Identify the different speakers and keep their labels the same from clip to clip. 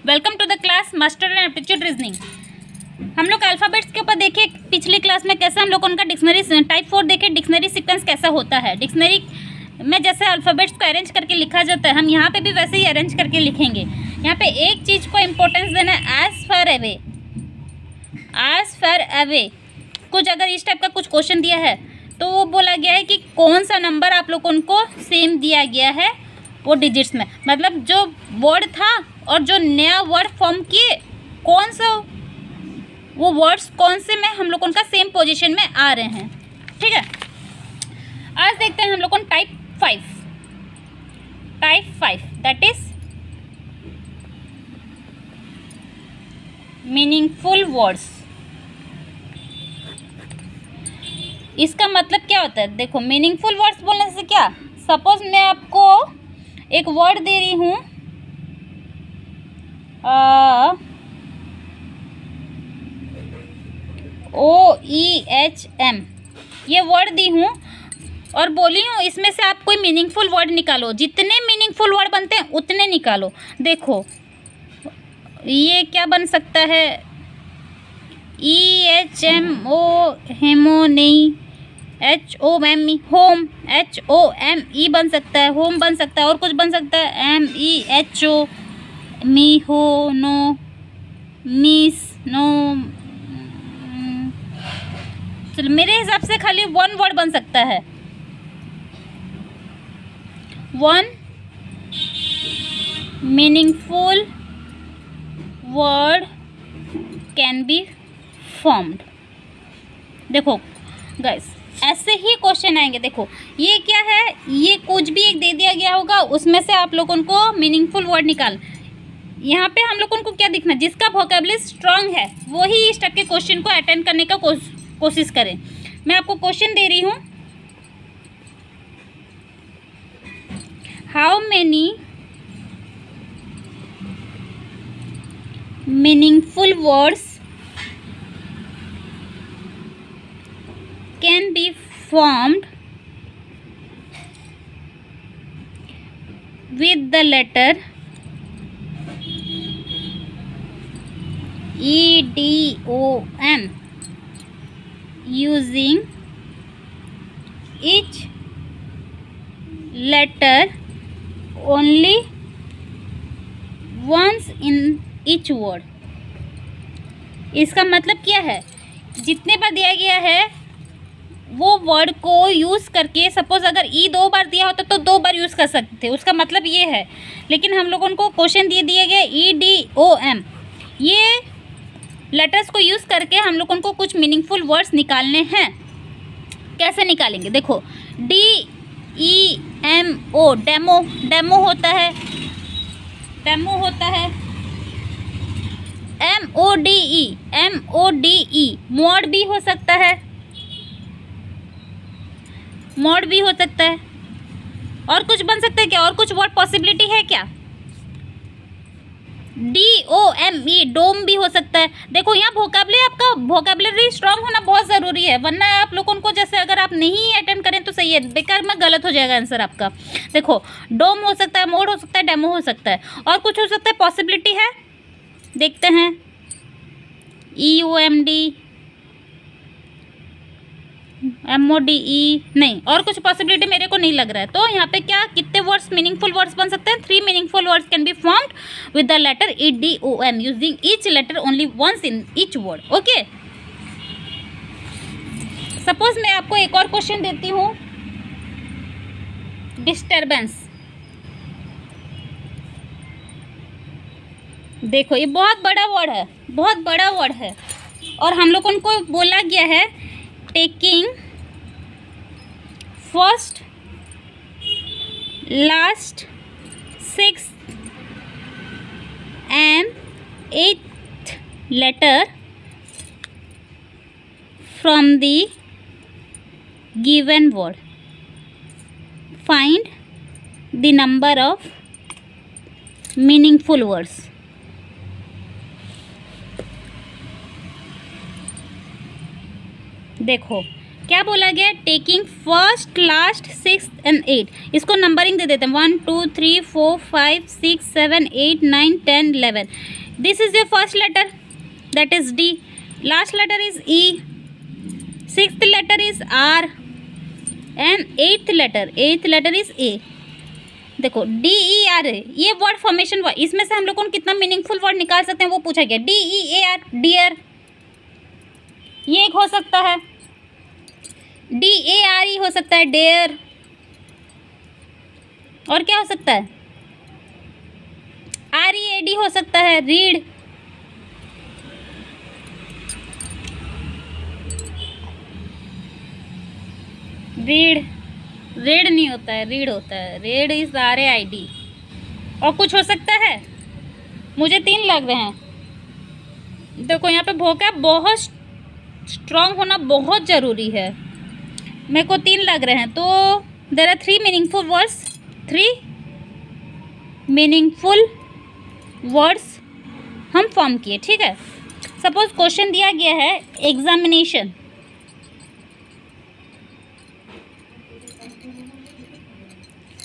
Speaker 1: Welcome to the class master and aptitude reasoning. हम लोग alphabets के ऊपर देखे पिछली क्लास में कैसे हम लोग उनका डिक्शनरी टाइप 4 देखे, डिक्शनरी सीक्वेंस कैसा होता है। डिक्शनरी में जैसे अल्फ़ाबेट्स को अरेंज करके लिखा जाता है, हम यहाँ पे भी वैसे ही अरेंज करके लिखेंगे। यहाँ पे एक चीज़ को इम्पोर्टेंस देना है, एज फार अवे। कुछ अगर इस टाइप का कुछ क्वेश्चन दिया है तो वो बोला गया है कि कौन सा नंबर आप लोग उनको सेम दिया गया है वो डिजिट्स में, मतलब जो वर्ड था और जो नया वर्ड फॉर्म किए कौन सा वो वर्ड्स कौन से में हम लोग उनका सेम पोजीशन में आ रहे हैं। ठीक है, आज देखते हैं हम लोग type 5 that is meaningful words. इसका मतलब क्या होता है, देखो मीनिंगफुल वर्ड्स बोलने से क्या, सपोज मैं आपको एक वर्ड दे रही हूँ OEHM, ये वर्ड दी हूँ और बोली हूँ इसमें से आप कोई मीनिंगफुल वर्ड निकालो। जितने मीनिंगफुल वर्ड बनते हैं उतने निकालो। देखो ये क्या बन सकता है, EHMO हेमो नहीं, HOME होम, HOME बन सकता है, होम बन सकता है, और कुछ बन सकता है MEHO मी हो नो मिस नो। चलो मेरे हिसाब से खाली वन वर्ड बन सकता है, one meaningful word can be formed. देखो गाइस ऐसे ही क्वेश्चन आएंगे। देखो ये क्या है, ये कुछ भी एक दे दिया गया होगा, उसमें से आप लोगों को मीनिंगफुल वर्ड निकाल। यहाँ पे हम लोगों को क्या दिखना, जिसका वोकैबुलरी स्ट्रांग है वो ही इस टाइप के क्वेश्चन को अटेंड करने का कोशिश करें। मैं आपको क्वेश्चन दे रही हूँ, how many meaningful words can be formed with the letter EDOM using each letter only once in each word। इसका मतलब क्या है, जितने बार दिया गया है वो वर्ड को यूज़ करके, सपोज अगर ई 2 बार दिया होता तो 2 बार यूज़ कर सकते, उसका मतलब ये है। लेकिन हम लोगों को क्वेश्चन दिए गए EDOM, ये लेटर्स को यूज़ करके हम लोगों को कुछ मीनिंगफुल वर्ड्स निकालने हैं। कैसे निकालेंगे, देखो DEMO डेमो होता है, MODE मोड भी हो सकता है, और कुछ बन सकता है क्या, और कुछ वर्ड पॉसिबिलिटी है क्या, DOME डोम भी हो सकता है। देखो यहाँ वोकैबुलरी स्ट्रांग होना बहुत ज़रूरी है, वरना आप लोगों को जैसे अगर आप नहीं अटेंड करें तो सही है, बेकार में गलत हो जाएगा आंसर आपका। देखो डोम हो सकता है, मोड हो सकता है, डेमो हो सकता है, और कुछ हो सकता है पॉसिबिलिटी है, देखते हैं EUMD MODE नहीं, और कुछ पॉसिबिलिटी मेरे को नहीं लग रहा है। तो यहाँ पे क्या, कितने वर्ड्स मीनिंगफुल वर्ड्स बन सकते हैं, 3 meaningful words can be formed with the letter EDOM using each letter only once in each word. Okay, suppose मैं आपको एक और क्वेश्चन देती हूँ, डिस्टर्बेंस। देखो ये बहुत बड़ा वर्ड है, और हम लोगों को बोला गया है taking first, last, sixth and eighth letter from the given word. Find the number of meaningful words. देखो क्या बोला गया? Taking first, last, 6 and 8। इसको नंबरिंग दे देते हैं 1 2 3 4 5 6 7 8 9 10 11। This is your first letter, that is D. Last letter is E, sixth letter is R and eighth letter is A. देखो D E R है, ये वर्ड फॉर्मेशन हुआ। इसमें से हम लोग को कितना मीनिंगफुल वर्ड निकाल सकते हैं वो पूछा गया। D E A R, dear, ये एक हो सकता है। डी ए आर ई हो सकता है, डेयर। और क्या हो सकता है? आर ई ए डी हो सकता है, रीड। रेड नहीं होता है, रीड होता है। Red is RAID। और कुछ हो सकता है? मुझे 3 लग रहे हैं। देखो यहाँ पे भोका बहुत स्ट्रांग होना बहुत ज़रूरी है। मेरे को 3 लग रहे हैं, तो there are 3 meaningful words. 3 meaningful words हम फॉर्म किए, ठीक है। सपोज क्वेश्चन दिया गया है एग्जामिनेशन,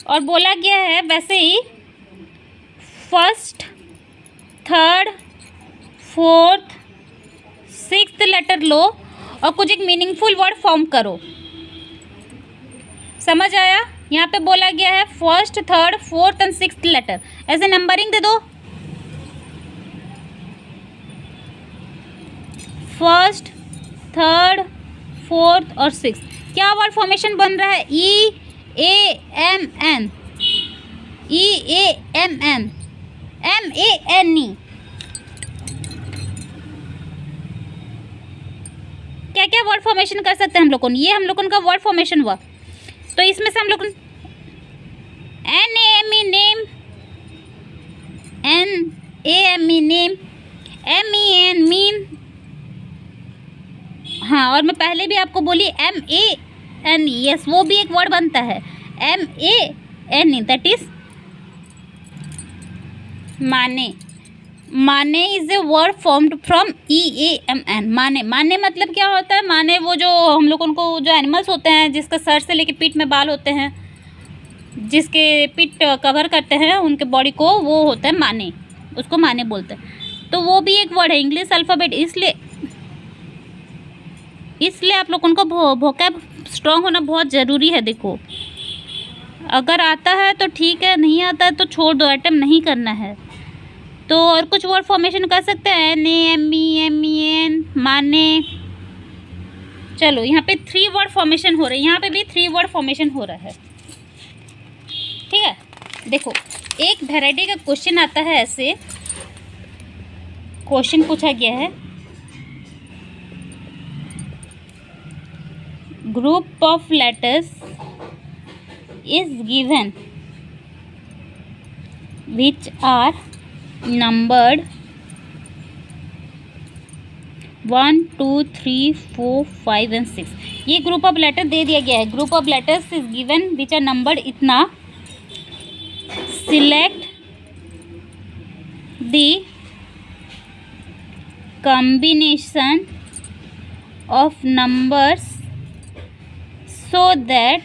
Speaker 1: और बोला गया है वैसे ही first, third, fourth, sixth letter लो और कुछ एक मीनिंगफुल वर्ड फॉर्म करो। समझ आया? यहाँ पे बोला गया है first, third, fourth and sixth letter, ऐसे नंबरिंग दे दो। फर्स्ट, थर्ड, फोर्थ और सिक्स्थ। क्या वर्ड फॉर्मेशन बन रहा है? EAMN, EAMN, MANE। क्या क्या वर्ड फॉर्मेशन कर सकते हैं हम लोगों ने? ये हम लोगों का वर्ड फॉर्मेशन हुआ। तो इसमें से हम लोग NAME name, NAME name, MEN mean. हाँ, और मैं पहले भी आपको बोली MANE, यस वो भी एक वर्ड बनता है। MANE दैट इज माने। माने is a word formed from EAMN। माने मतलब क्या होता है? माने वो जो हम लोगों को जो एनिमल्स होते हैं जिसका सर से लेके पीठ में बाल होते हैं, जिसके पीठ कवर करते हैं उनके बॉडी को, वो होता है माने, उसको माने बोलते हैं। तो वो भी एक वर्ड है इंग्लिश अल्फ़ाबेट। इसलिए आप लोगों को वोकैब स्ट्रॉन्ग होना बहुत ज़रूरी है। देखो अगर आता है तो ठीक है, नहीं आता है तो छोड़ दो, अटेम्प्ट नहीं करना है। तो और कुछ वर्ड फॉर्मेशन कर सकते हैं, NAME, MEN, माने। चलो यहाँ पे 3 वर्ड फॉर्मेशन हो रहे हैं, यहाँ पे भी 3 वर्ड फॉर्मेशन हो रहा है, ठीक है। देखो एक वैरायटी का क्वेश्चन आता है, ऐसे क्वेश्चन पूछा गया है, group of letters is given which are numbered 1 2 3 4 5 and 6। ये ग्रुप ऑफ लेटर दे दिया गया है। Group of letters is given which are numbered इतना। Select the combination of numbers so that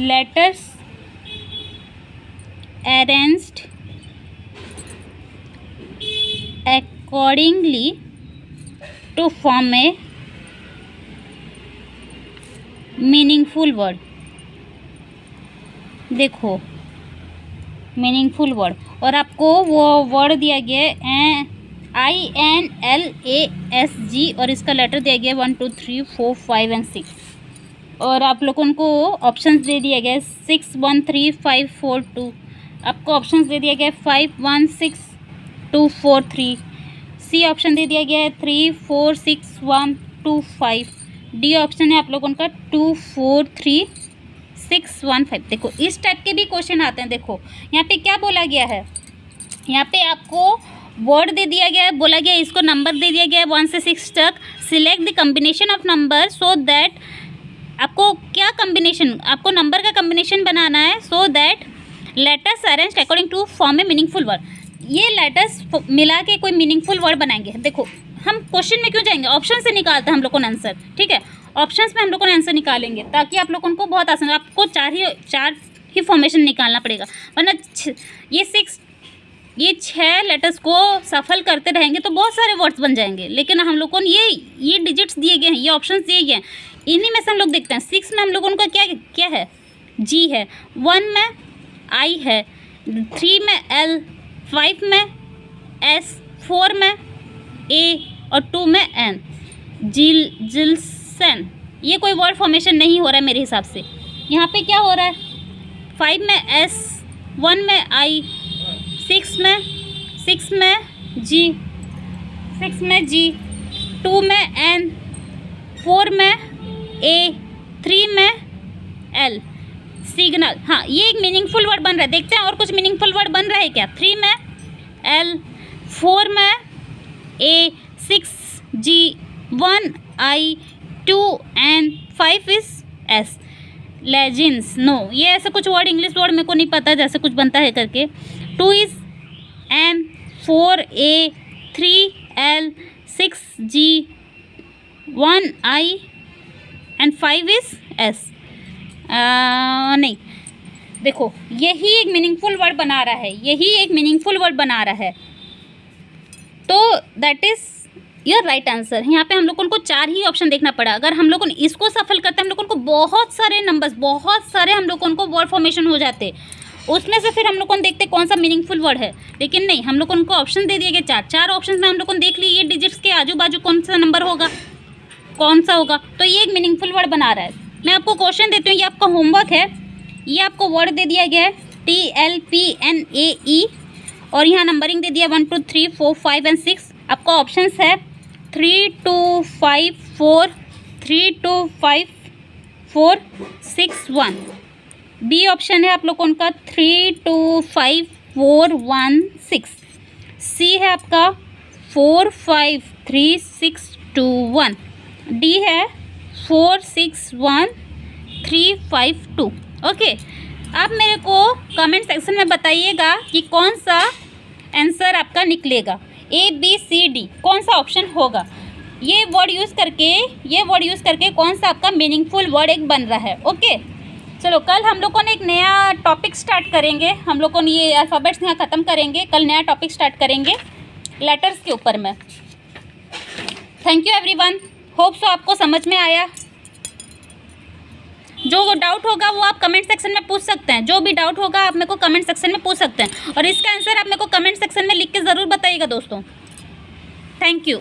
Speaker 1: letters arranged accordingly to form a meaningful word। देखो meaningful word, और आपको वो word दिया गया है INLASG और इसका लेटर दिया गया 1 2 3 4 5 and 6। और आप लोगों को ऑप्शंस दे दिया गया है 6 1 3 5 4 2। आपको ऑप्शंस दे दिया गया है 5 1 6 2 4 3। सी ऑप्शन दे दिया गया है 3 4 6 1 2 5। डी ऑप्शन है आप लोगों का 2 4 3 6 1 5। देखो इस टाइप के भी क्वेश्चन आते हैं। देखो यहाँ पे क्या बोला गया है, यहाँ पे आपको वर्ड दे दिया गया है, बोला गया है इसको नंबर दे दिया गया है 1 से 6 तक। Select the combination of number so that, आपको क्या कम्बिनेशन, आपको नंबर का कम्बिनेशन बनाना है so that letters arranged according to form a meaningful word. ये लेटर्स मिला के कोई मीनिंगफुल वर्ड बनाएंगे। देखो हम क्वेश्चन में क्यों जाएंगे, ऑप्शन से निकालते हैं हम लोग को आंसर, ठीक है। ऑप्शंस में हम लोग को आंसर निकालेंगे ताकि आप लोगों को बहुत आसान, आपको चार ही फॉर्मेशन निकालना पड़ेगा, वरना ये 6 लेटर्स को सफल करते रहेंगे तो बहुत सारे वर्ड्स बन जाएंगे। लेकिन हम लोग को ये डिजिट्स दिए गए हैं, ये ऑप्शंस दिए गए हैं, इन्हीं में से हम लोग देखते हैं। 6 में हम लोगों का क्या है, जी है, 1 में आई है, 3 में एल, 5 में एस, 4 में ए और 2 में एन, जिल्सन। ये कोई वर्ड फॉर्मेशन नहीं हो रहा है मेरे हिसाब से। यहाँ पे क्या हो रहा है, 5 में एस, 1 में आई, 6 में जी, 2 में एन, 4 में ए, 3 में एल, सिग्नल। हाँ, ये एक मीनिंगफुल वर्ड बन रहा है, देखते हैं और कुछ मीनिंगफुल वर्ड बन रहा है क्या। 3 में एल, 4 में A, 6 G, 1 I, 2 N, 5 is S, legends. No, ये ऐसे कुछ वर्ड इंग्लिश वर्ड मेरे को नहीं पता जैसे कुछ बनता है करके। 2 is N, 4 A, 3 L, 6 G, 1 I and 5 is S. नहीं, देखो यही एक मीनिंगफुल वर्ड बना रहा है, यही एक मीनिंगफुल वर्ड बना रहा है, तो that is your right answer. यहाँ पे हम लोगों को 4 ही ऑप्शन देखना पड़ा। अगर हम लोगों ने इसको सफल करते हैं, हम लोगों को बहुत सारे नंबर्स, बहुत सारे हम लोगों को वर्ड फॉर्मेशन हो जाते, उसमें से फिर हम लोगों को देखते कौन सा मीनिंगफुल वर्ड है। लेकिन नहीं, हम लोगों को ऑप्शन दे दिए गए 4 ऑप्शन में हम लोगों ने देख लिए ये डिजिट्स के आजू बाजू कौन सा नंबर होगा, कौन सा होगा, तो ये एक मीनिंगफुल वर्ड बना रहा है। मैं आपको क्वेश्चन देती हूँ, ये आपका होमवर्क है। ये आपको वर्ड दे दिया गया है TLPNAE और यहाँ नंबरिंग दे दिया 1 2 3 4 5 एंड 6। आपका ऑप्शंस है 3 2 5 4, 3 2 5 4 6 1। बी ऑप्शन है आप लोगों का 3 2 5 4 1 6। सी है आपका 4 5 3 6 2 1। डी है 4 6 1 3 5 2। ओके, आप मेरे को कमेंट सेक्शन में बताइएगा कि कौन सा आंसर आपका निकलेगा, ABCD कौन सा ऑप्शन होगा। ये वर्ड यूज़ करके कौन सा आपका मीनिंगफुल वर्ड एक बन रहा है। ओके, चलो कल हम लोगों ने एक नया टॉपिक स्टार्ट करेंगे। हम लोगों ने ये अल्फ़ाबेट्स यहाँ ख़त्म करेंगे, कल नया टॉपिक स्टार्ट करेंगे लेटर्स के ऊपर में। Thank you everyone, hope so आपको समझ में आया। जो डाउट होगा वो आप कमेंट सेक्शन में पूछ सकते हैं, जो भी डाउट होगा आप मेरे को कमेंट सेक्शन में पूछ सकते हैं, और इसका आंसर आप मेरे को कमेंट सेक्शन में लिख के ज़रूर बताइएगा दोस्तों। Thank you.